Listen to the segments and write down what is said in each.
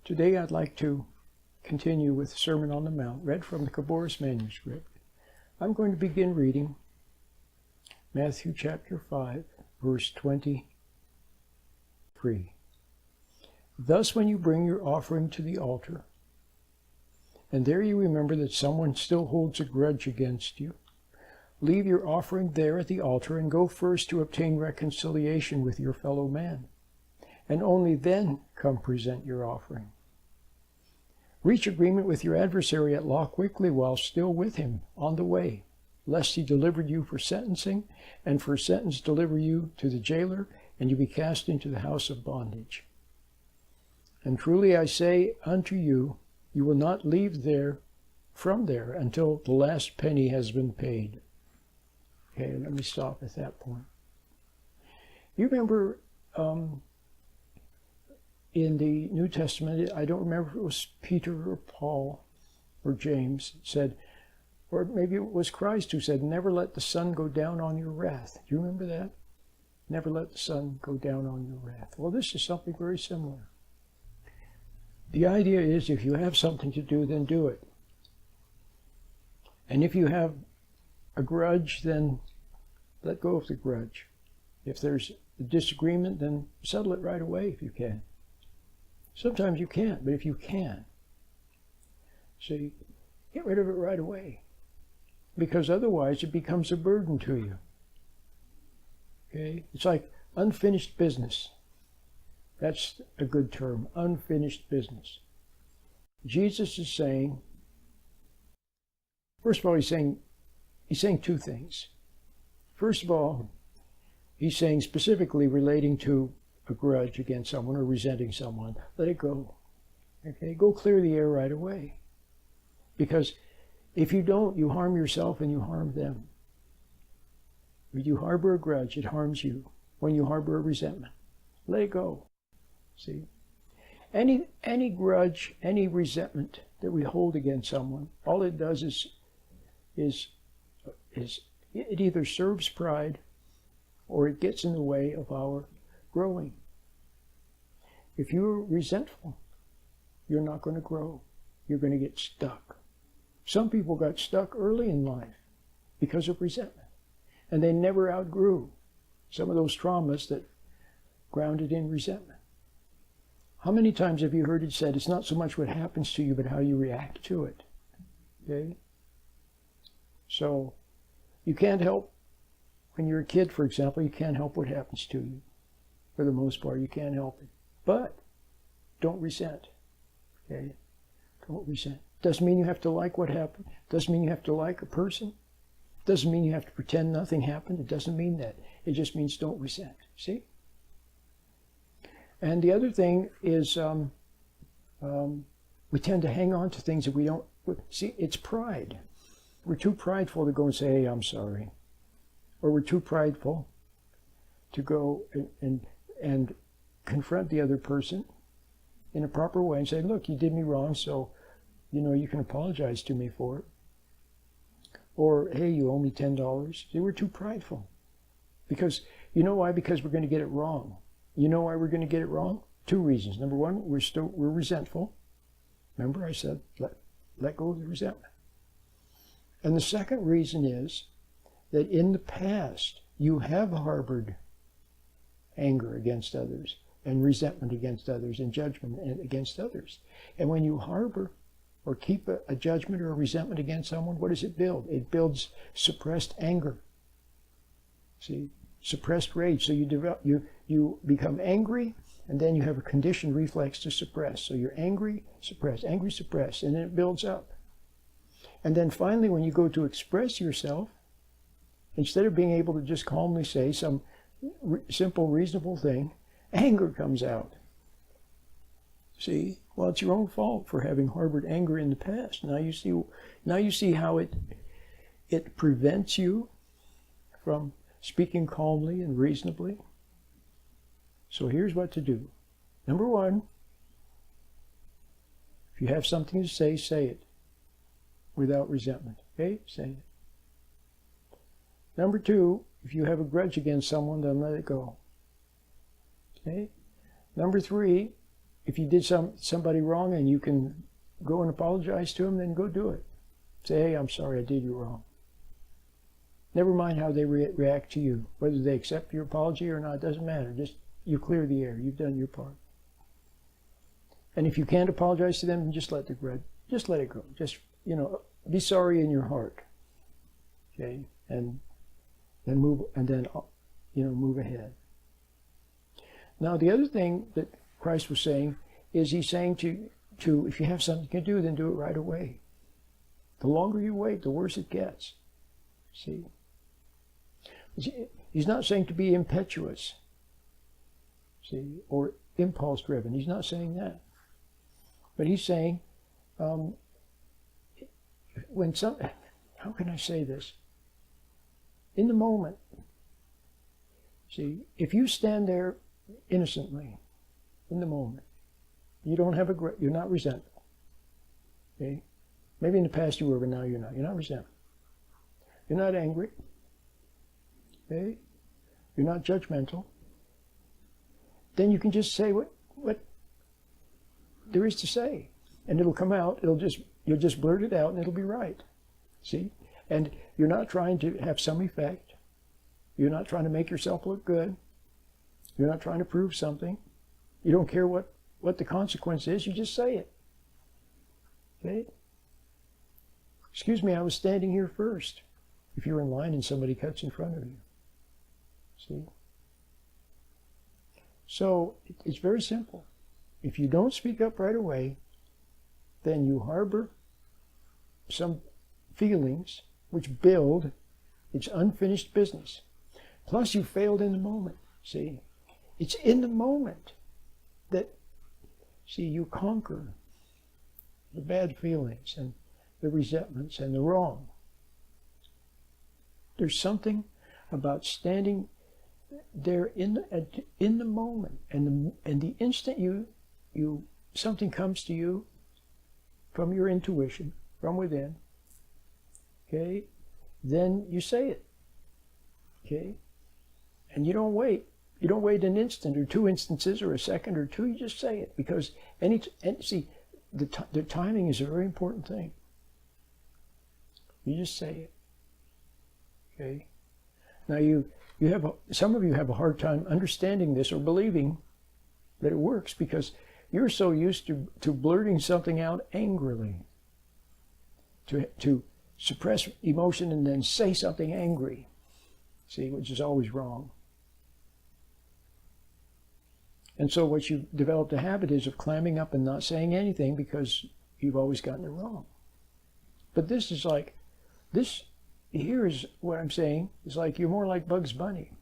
Today I'd like to continue with the Sermon on the Mount, read from the Khaboris Manuscript. I'm going to begin reading Matthew chapter 5, verse 23. Thus when you bring your offering to the altar, and there you remember that someone still holds a grudge against you, leave your offering there at the altar and go first to obtain reconciliation with your fellow man, and only then come present your offering. Reach agreement with your adversary at law quickly while still with him on the way, lest he deliver you for sentencing, and for sentence deliver you to the jailer, and you be cast into the house of bondage. And truly I say unto you, you will not leave from there until the last penny has been paid. Okay, let me stop at that point. You remember in the New Testament, I don't remember if it was Peter or Paul or James said, or maybe it was Christ who said, never let the sun go down on your wrath. Do you remember that? Never let the sun go down on your wrath. Well, this is something very similar. The idea is if you have something to do, then do it. And if you have a grudge, then let go of the grudge. If there's a disagreement, then settle it right away if you can. Sometimes you can't, but if you can, see, get rid of it right away. Because otherwise it becomes a burden to you. Okay? It's like unfinished business. That's a good term, unfinished business. Jesus is saying, first of all, he's saying two things. First of all, he's saying specifically relating to a grudge against someone or resenting someone, let it go. Okay, go clear the air right away. Because if you don't, you harm yourself and you harm them. When you harbor a grudge, it harms you. When you harbor a resentment, let it go. See? Any grudge, any resentment that we hold against someone, all it does is it either serves pride or it gets in the way of our growing. If you're resentful, you're not going to grow. You're going to get stuck. Some people got stuck early in life because of resentment, and they never outgrew some of those traumas that grounded in resentment. How many times have you heard it said, it's not so much what happens to you, but how you react to it? Okay? So, you can't help, when you're a kid, for example, you can't help what happens to you. For the most part, you can't help it. But don't resent. Okay? Don't resent. Doesn't mean you have to like what happened. Doesn't mean you have to like a person. Doesn't mean you have to pretend nothing happened. It doesn't mean that. It just means don't resent. See? And the other thing is we tend to hang on to things that we don't... See, it's pride. We're too prideful to go and say, hey, I'm sorry. Or we're too prideful to go and confront the other person in a proper way and say, look, you did me wrong, so, you can apologize to me for it. Or, hey, you owe me $10. See, we're too prideful. Because, you know why? Because we're going to get it wrong. You know why we're going to get it wrong? Two reasons. Number one, we're resentful. Remember I said, let go of the resentment. And the second reason is that in the past, you have harbored anger against others, and resentment against others, and judgment against others. And when you harbor or keep a judgment or a resentment against someone, what does it build? It builds suppressed anger. See? Suppressed rage. So you become angry, and then you have a conditioned reflex to suppress. So you're angry, suppress, and then it builds up. And then finally, when you go to express yourself, instead of being able to just calmly say some simple, reasonable thing, anger comes out. See? Well, it's your own fault for having harbored anger in the past. Now you see how it prevents you from speaking calmly and reasonably. So here's what to do. Number one, if you have something to say it without resentment. Okay? Say it. Number two, if you have a grudge against someone, then let it go. Okay? Number three, if you did somebody wrong and you can go and apologize to them, then go do it. Say, hey, I'm sorry, I did you wrong. Never mind how they react to you. Whether they accept your apology or not, doesn't matter. Just, you clear the air. You've done your part. And if you can't apologize to them, just let the grudge, just let it go. Just, be sorry in your heart. Okay? And then move, move ahead. Now, the other thing that Christ was saying is he's saying to if you have something to do, then do it right away. The longer you wait, the worse it gets. See? He's not saying to be impetuous, see, or impulse driven. He's not saying that. But he's saying, how can I say this? In the moment, see, if you stand there innocently, in the moment, you don't have you're not resentful. Okay? Maybe in the past you were, but now you're not. You're not resentful. You're not angry. Okay? You're not judgmental. Then you can just say what there is to say. And it'll come out. You'll just blurt it out and it'll be right. See? And you're not trying to have some effect. You're not trying to make yourself look good. You're not trying to prove something. You don't care what the consequence is. You just say it. Okay? Excuse me, I was standing here first. If you're in line and somebody cuts in front of you. See? So, it's very simple. If you don't speak up right away, then you harbor some feelings which build its unfinished business. Plus, you failed in the moment. See? It's in the moment that, you conquer the bad feelings and the resentments and the wrong. There's something about standing there in the moment, and the instant something comes to you from your intuition, from within, okay, then you say it, okay, and you don't wait. You don't wait an instant or 2 instances or a second or 2. You just say it, because the timing is a very important thing. You just say it. Okay. Now some of you have a hard time understanding this or believing that it works, because you're so used to blurting something out angrily, to suppress emotion and then say something angry. See, which is always wrong. And so what you've developed a habit is of clamming up and not saying anything because you've always gotten it wrong. But this is like, here is what I'm saying, is like you're more like Bugs Bunny.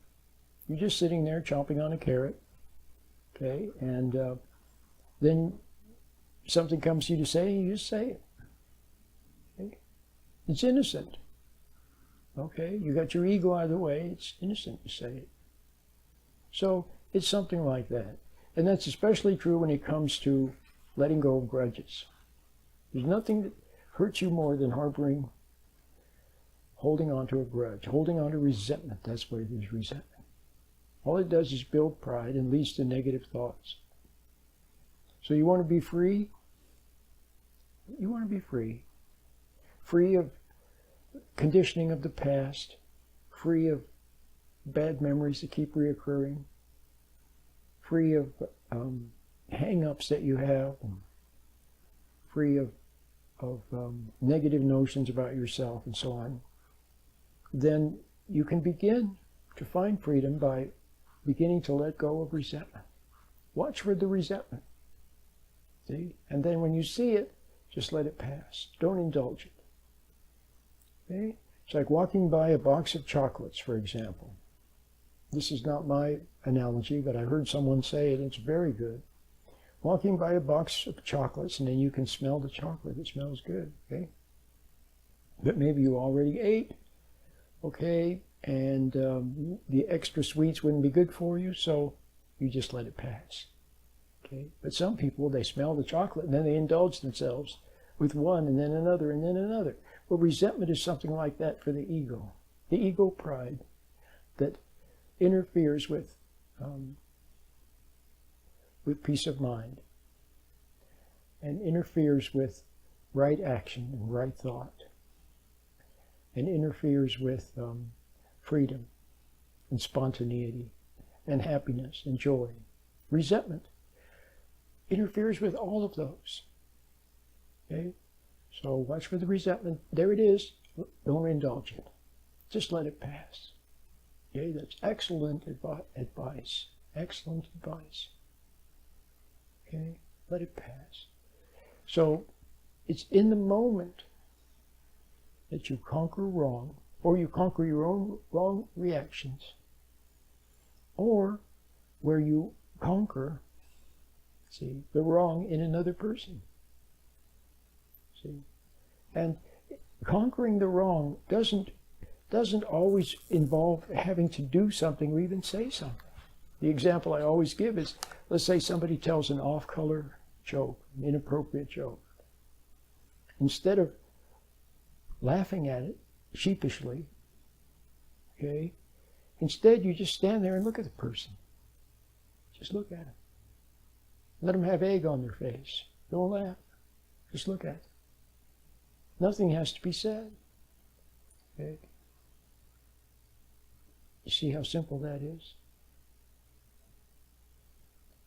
You're just sitting there chomping on a carrot, okay, and then something comes to you to say, and you just say it. Okay? It's innocent. Okay, you got your ego out of the way, it's innocent to say it. So it's something like that. And that's especially true when it comes to letting go of grudges. There's nothing that hurts you more than holding on to a grudge, holding on to resentment. That's what it is, resentment. All it does is build pride and leads to negative thoughts. So you want to be free? You want to be free. Free of conditioning of the past, free of bad memories that keep reoccurring, free of hang-ups that you have, free of negative notions about yourself and so on, then you can begin to find freedom by beginning to let go of resentment. Watch for the resentment. See? And then when you see it, just let it pass. Don't indulge it. Okay? It's like walking by a box of chocolates, for example. This is not my analogy, but I heard someone say it, and it's very good. Walking by a box of chocolates, and then you can smell the chocolate. It smells good, okay? But maybe you already ate, okay, and the extra sweets wouldn't be good for you, so you just let it pass, okay? But some people, they smell the chocolate, and then they indulge themselves with one, and then another, and then another. Well, resentment is something like that for the ego pride that interferes with peace of mind. and interferes with right action and right thought, and interferes with freedom and spontaneity and happiness and joy. Resentment interferes with all of those. Okay? So watch for the resentment. There it is. Don't indulge it. Just let it pass. Okay? That's excellent advice. Excellent advice. Okay? Let it pass. So it's in the moment that you conquer wrong, or you conquer your own wrong reactions, or where you conquer, see, the wrong in another person. See? And conquering the wrong doesn't always involve having to do something or even say something. The example I always give is, let's say somebody tells an off-color joke, an inappropriate joke. Instead of laughing at it sheepishly, okay, instead you just stand there and look at the person. Just look at them. Let them have egg on their face. Don't laugh. Just look at them. Nothing has to be said. Okay? You see how simple that is?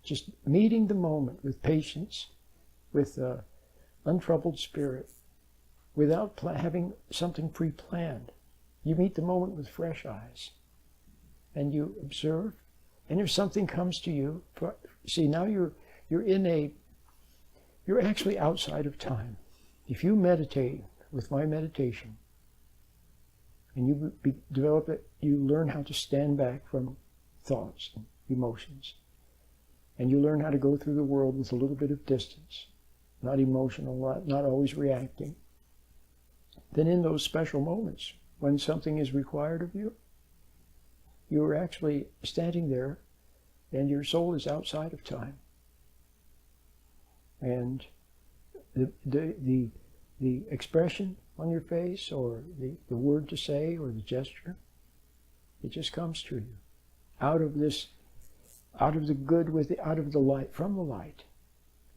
Just meeting the moment with patience, with untroubled spirit, without having something pre-planned. You meet the moment with fresh eyes, and you observe, and if something comes to you, see, now you're actually outside of time. If you meditate with my meditation, and you develop it, you learn how to stand back from thoughts and emotions. And you learn how to go through the world with a little bit of distance, not emotional, not always reacting. Then in those special moments, when something is required of you, you're actually standing there and your soul is outside of time. And the expression on your face, or the word to say, or the gesture, it just comes to you. Out of the good, out of the light, from the light.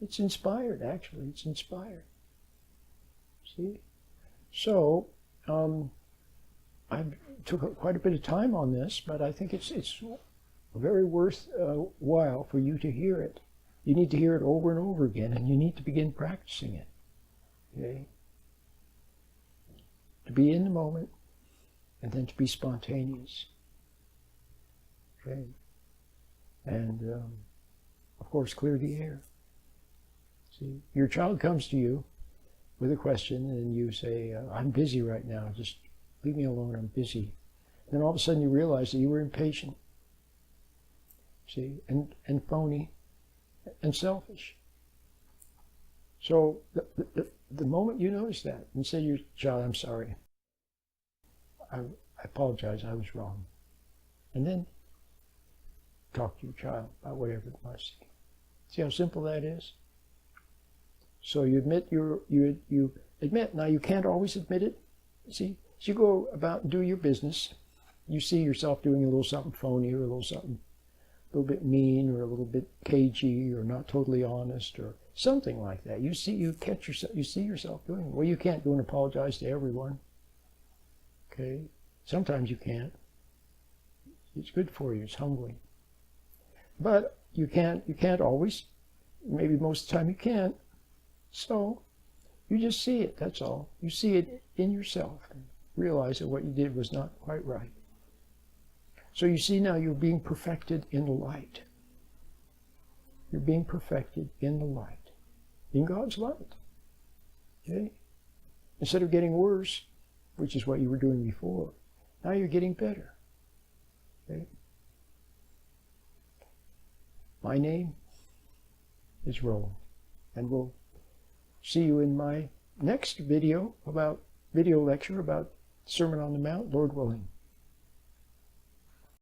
It's inspired, actually. It's inspired. See? So, I took quite a bit of time on this, but I think it's very worthwhile for you to hear it. You need to hear it over and over again, and you need to begin practicing it. Okay? To be in the moment, and then to be spontaneous. Okay? And, of course, clear the air. See, your child comes to you with a question, and you say, I'm busy right now, just leave me alone, I'm busy. Then all of a sudden you realize that you were impatient, see, and phony, and selfish. So the moment you notice that, and say to your child, I'm sorry, I apologize, I was wrong. And then talk to your child about whatever it must be. See how simple that is? So you admit you admit. Now you can't always admit it. See, as you go about and do your business, you see yourself doing a little something phony, or a little bit mean, or a little bit cagey, or not totally honest, or something like that. You see yourself doing it. Well, you can't go and apologize to everyone. Okay? Sometimes you can't. It's good for you. It's humbling. But you can't always. Maybe most of the time you can't. So you just see it, that's all. You see it in yourself and realize that what you did was not quite right. So you see now you're being perfected in the light. You're being perfected in the light. In God's light. Okay? Instead of getting worse, which is what you were doing before, now you're getting better. Okay? My name is Roland, and we'll see you in my next video lecture about Sermon on the Mount, Lord willing.